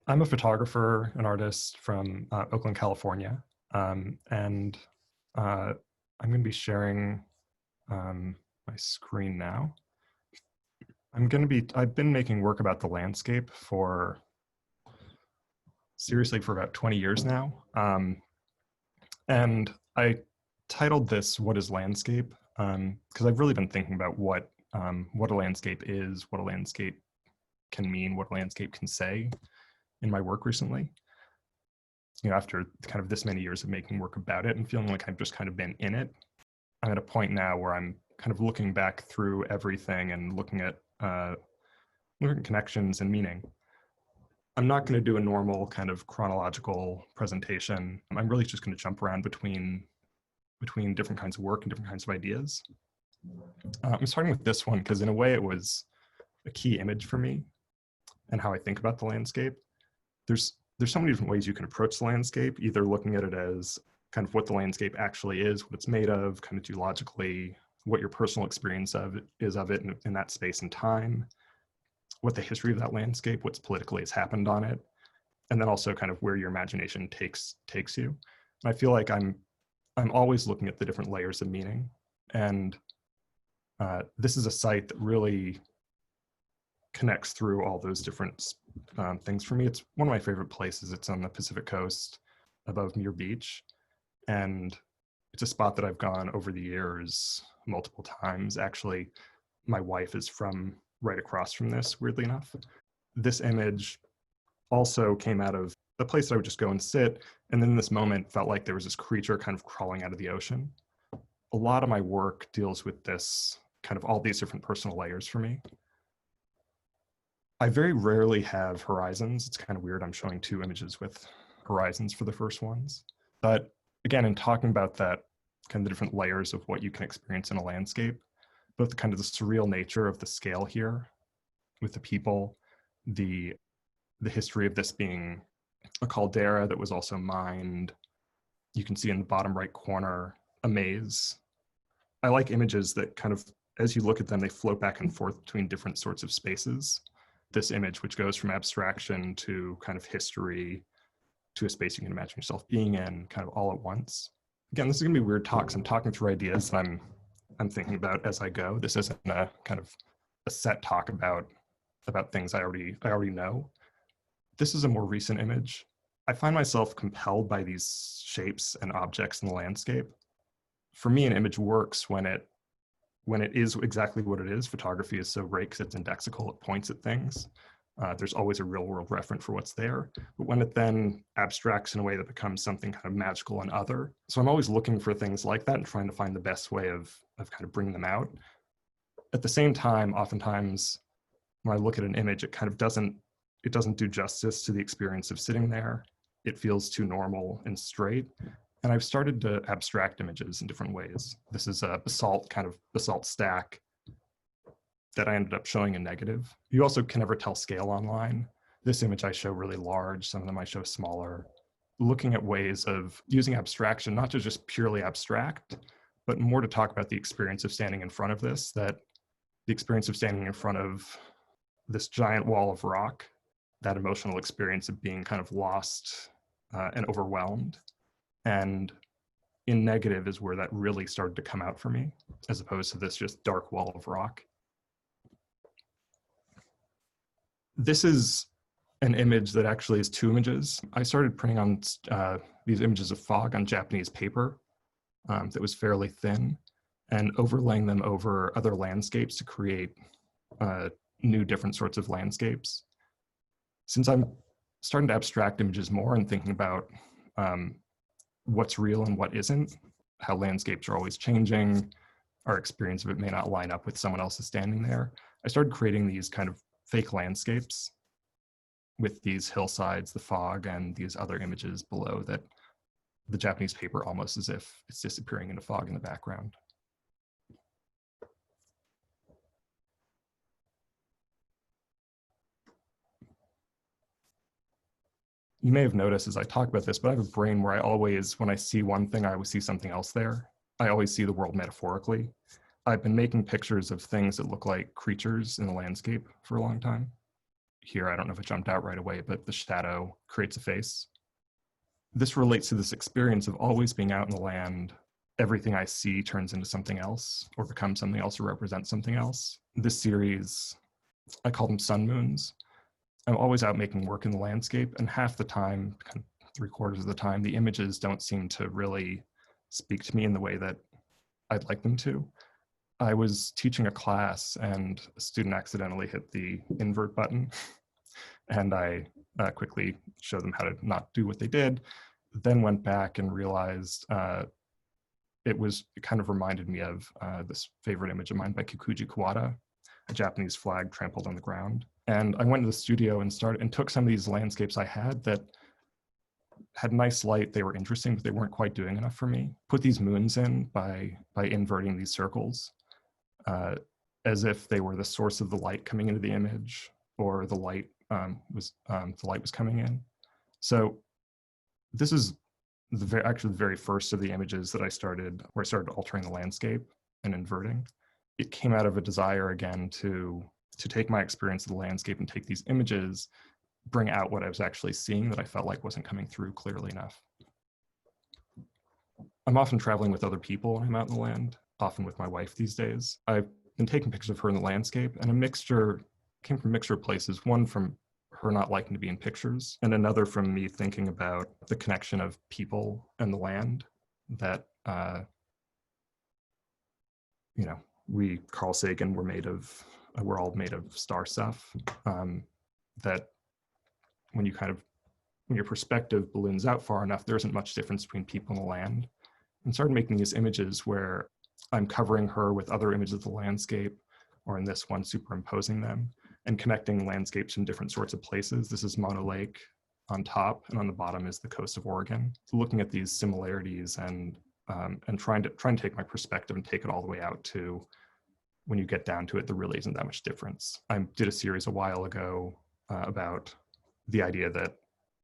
I'm a photographer, an artist from Oakland, California, and I'm going to be sharing my screen now. I've been making work about the landscape seriously for about 20 years now. And I titled this "What is Landscape?" Because I've really been thinking about what a landscape is, what a landscape can mean, what a landscape can say in my work recently. After kind of this many years of making work about it and feeling like I've just kind of been in it, I'm at a point now where I'm kind of looking back through everything and looking at connections and meaning. I'm not going to do a normal kind of chronological presentation. I'm really just going to jump around between different kinds of work and different kinds of ideas. I'm starting with this one because in a way it was a key image for me and how I think about the landscape. There's so many different ways you can approach the landscape, either looking at it as kind of what the landscape actually is, what it's made of, kind of geologically, what your personal experience is of it in that space and time, what the history of that landscape, what's politically has happened on it, and then also kind of where your imagination takes you. And I feel like I'm always looking at the different layers of meaning, and this is a site that really connects through all those different things for me. It's one of my favorite places. It's on the Pacific coast above Muir Beach, and it's a spot that I've gone over the years multiple times. Actually, my wife is from right across from this, weirdly enough. This image also came out of a place that I would just go and sit, and then this moment felt like there was this creature kind of crawling out of the ocean. A lot of my work deals with this, kind of all these different personal layers for me. I very rarely have horizons. It's kind of weird. I'm showing two images with horizons for the first ones. But again, in talking about that, kind of the different layers of what you can experience in a landscape, both kind of the surreal nature of the scale here with the people, the history of this being a caldera that was also mined. You can see in the bottom right corner, a maze. I like images that kind of, as you look at them, they float back and forth between different sorts of spaces. This image, which goes from abstraction to kind of history to a space you can imagine yourself being in, kind of all at once. Again, this is gonna be weird talks. I'm talking through ideas that I'm thinking about as I go. This isn't a kind of a set talk about things I already know. This is a more recent image. I find myself compelled by these shapes and objects in the landscape. For me, an image works when it is exactly what it is. Photography is so great because it's indexical, it points at things. There's always a real world reference for what's there. But when it then abstracts in a way that becomes something kind of magical and other. So I'm always looking for things like that and trying to find the best way of kind of bringing them out. At the same time, oftentimes when I look at an image, it kind of doesn't do justice to the experience of sitting there. It feels too normal and straight. And I've started to abstract images in different ways. This is a basalt stack that I ended up showing in negative. You also can never tell scale online. This image I show really large, some of them I show smaller. Looking at ways of using abstraction, not to just purely abstract, but more to talk about the experience of standing in front of this, that the experience of standing in front of this giant wall of rock, that emotional experience of being kind of lost and overwhelmed. And in negative is where that really started to come out for me, as opposed to this just dark wall of rock. This is an image that actually is two images. I started printing on these images of fog on Japanese paper that was fairly thin, and overlaying them over other landscapes to create new different sorts of landscapes. Since I'm starting to abstract images more and thinking about what's real and what isn't, how landscapes are always changing, our experience of it may not line up with someone else's standing there, I started creating these kind of fake landscapes with these hillsides, the fog, and these other images below that the Japanese paper almost as if it's disappearing into fog in the background. You may have noticed as I talk about this, but I have a brain where I always, when I see one thing, I always see something else there. I always see the world metaphorically. I've been making pictures of things that look like creatures in the landscape for a long time. here, I don't know if it jumped out right away, but the shadow creates a face. This relates to this experience of always being out in the land. Everything I see turns into something else or becomes something else or represents something else. This series, I call them sun moons. I'm always out making work in the landscape, and half the time, kind of 3/4 of the time, the images don't seem to really speak to me in the way that I'd like them to. I was teaching a class and a student accidentally hit the invert button, and I quickly showed them how to not do what they did, then went back and realized it kind of reminded me of this favorite image of mine by Kikuji Kawada, a Japanese flag trampled on the ground. And I went to the studio and took some of these landscapes I had that had nice light, they were interesting, but they weren't quite doing enough for me. Put these moons in by inverting these circles, as if they were the source of the light coming into the image, or the light was coming in. So this is actually the very first of the images that I started altering the landscape and inverting. It came out of a desire again to take my experience of the landscape and take these images, bring out what I was actually seeing that I felt like wasn't coming through clearly enough. I'm often traveling with other people when I'm out in the land, often with my wife these days. I've been taking pictures of her in the landscape, and came from a mixture of places, one from her not liking to be in pictures, and another from me thinking about the connection of people and the land that, Carl Sagan, we're all made of star stuff, that when your perspective balloons out far enough, there isn't much difference between people and the land. And started making these images where I'm covering her with other images of the landscape, or in this one, superimposing them, and connecting landscapes from different sorts of places. This is Mono Lake on top, and on the bottom is the coast of Oregon. So looking at these similarities and trying to take my perspective and take it all the way out to when you get down to it, there really isn't that much difference. I did a series a while ago about the idea that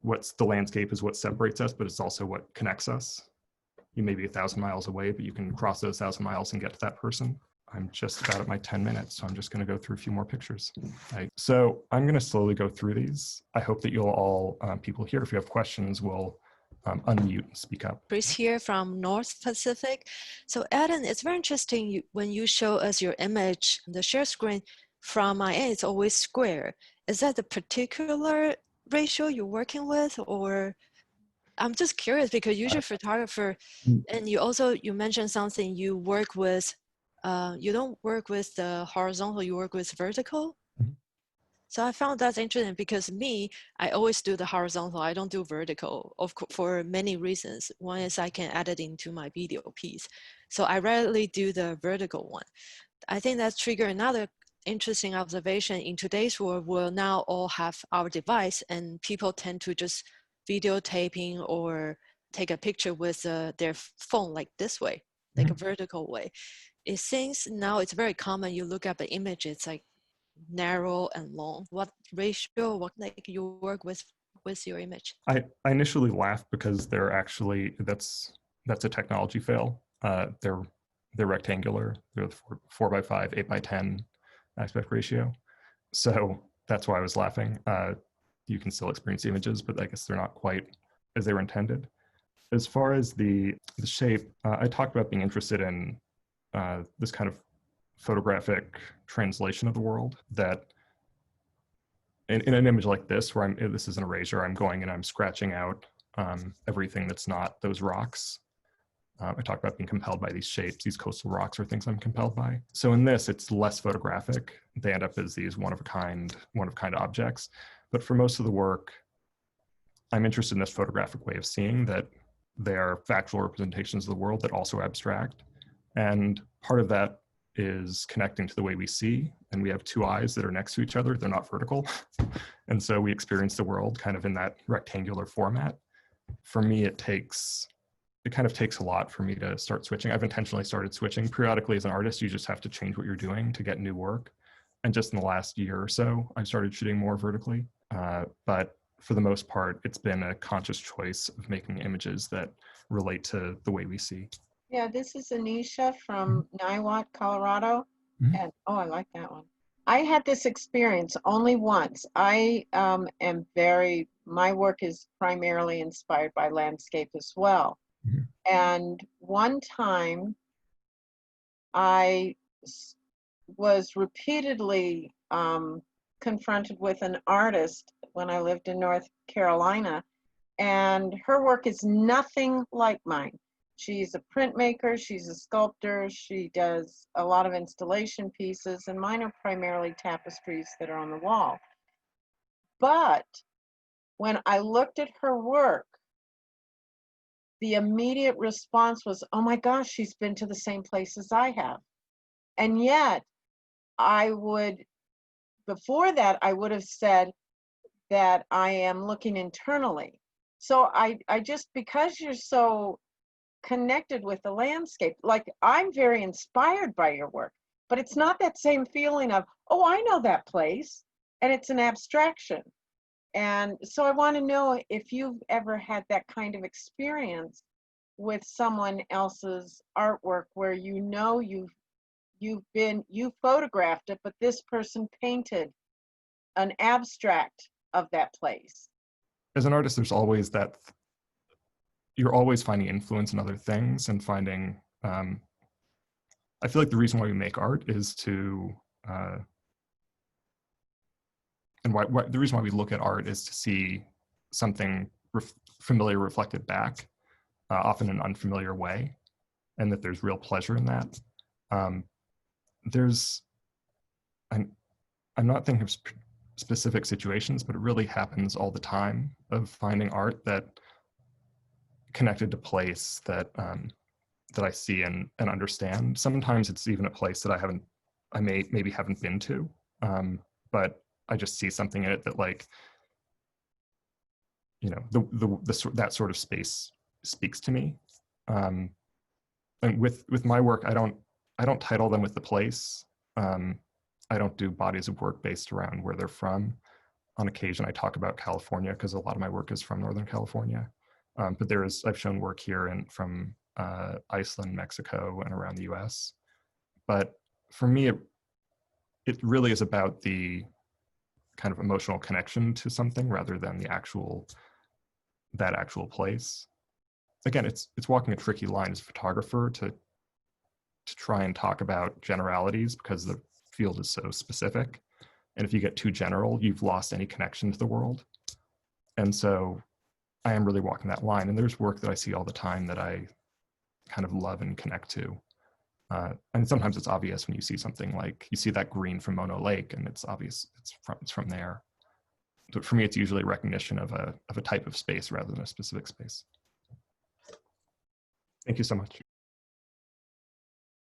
the landscape is what separates us, but it's also what connects us. You may be 1,000 miles away, but you can cross those 1,000 miles and get to that person. I'm just about at my 10 minutes, so I'm just going to go through a few more pictures. So I'm going to slowly go through these. I hope that you'll all, people here, if you have questions, will unmute and speak up. Chris here from North Pacific. So Adam, it's very interesting when you show us your image, the share screen from my end, it's always square. Is that the particular ratio you're working with, or I'm just curious because usually photographer, and you mentioned something you work with, you don't work with the horizontal, you work with vertical. So I found that interesting because I always do the horizontal. I don't do vertical, for many reasons. One is I can add it into my video piece. So I rarely do the vertical one. I think that triggered another interesting observation. In today's world, we'll now all have our device, and people tend to just videotaping or take a picture with their phone like this way, like a vertical way. It seems now it's very common. You look at the image, it's like narrow and long. What ratio, what like you work with your image? I initially laughed because that's a technology fail. They're rectangular. They're 4x5, 8x10 aspect ratio. So that's why I was laughing. You can still experience the images, but I guess they're not quite as they were intended. As far as the shape, I talked about being interested in this kind of photographic translation of the world, that in an image like this, where this is an erasure, I'm going and I'm scratching out everything that's not those rocks. I talked about being compelled by these shapes. These coastal rocks are things I'm compelled by. So in this, it's less photographic. They end up as these one of a kind objects. But for most of the work, I'm interested in this photographic way of seeing, that they are factual representations of the world that also abstract. And part of that is connecting to the way we see. And we have two eyes that are next to each other. They're not vertical. And so we experience the world kind of in that rectangular format. For me, it kind of takes a lot for me to start switching. I've intentionally started switching. Periodically as an artist, you just have to change what you're doing to get new work. And just in the last year or so, I've started shooting more vertically. But for the most part, it's been a conscious choice of making images that relate to the way we see. Yeah, this is Anisha from Niwot, Colorado. And oh, I like that one. had this experience only once. I my work is primarily inspired by landscape as well. Mhm. And one time I was repeatedly confronted with an artist when I lived in North Carolina, and her work is nothing like mine. She's a printmaker, she's a sculptor, she does a lot of installation pieces, and mine are primarily tapestries that are on the wall. But when I looked at her work, the immediate response was, oh my gosh, she's been to the same places I have. And yet, before that, I would have said that I am looking internally. So I just, because you're so connected with the landscape, like I'm very inspired by your work, but it's not that same feeling of, oh, I know that place, and it's an abstraction. And so I want to know if you've ever had that kind of experience with someone else's artwork where you know you photographed it, but this person painted an abstract of that place. As an artist, there's always that, you're always finding influence in other things and finding, I feel like the reason why we make art is to, and the reason why we look at art is to see something familiar reflected back, often in an unfamiliar way, and that there's real pleasure in that. I'm not thinking of specific situations, but it really happens all the time of finding art that connected to place that that I see and understand. Sometimes it's even a place that I maybe haven't been to, but I just see something in it that, like, you know, that sort of space speaks to me. And with my work, I don't title them with the place. I don't do bodies of work based around where they're from. On occasion, I talk about California because a lot of my work is from Northern California. But I've shown work here from Iceland, Mexico, and around the US. But for me, it really is about the kind of emotional connection to something rather than that actual place. Again, it's walking a tricky line as a photographer to try and talk about generalities because the field is so specific. And if you get too general, you've lost any connection to the world. And so I am really walking that line. And there's work that I see all the time that I kind of love and connect to. And sometimes it's obvious when you see something like, you see that green from Mono Lake, and it's obvious it's from there. But for me, it's usually recognition of a type of space rather than a specific space. Thank you so much.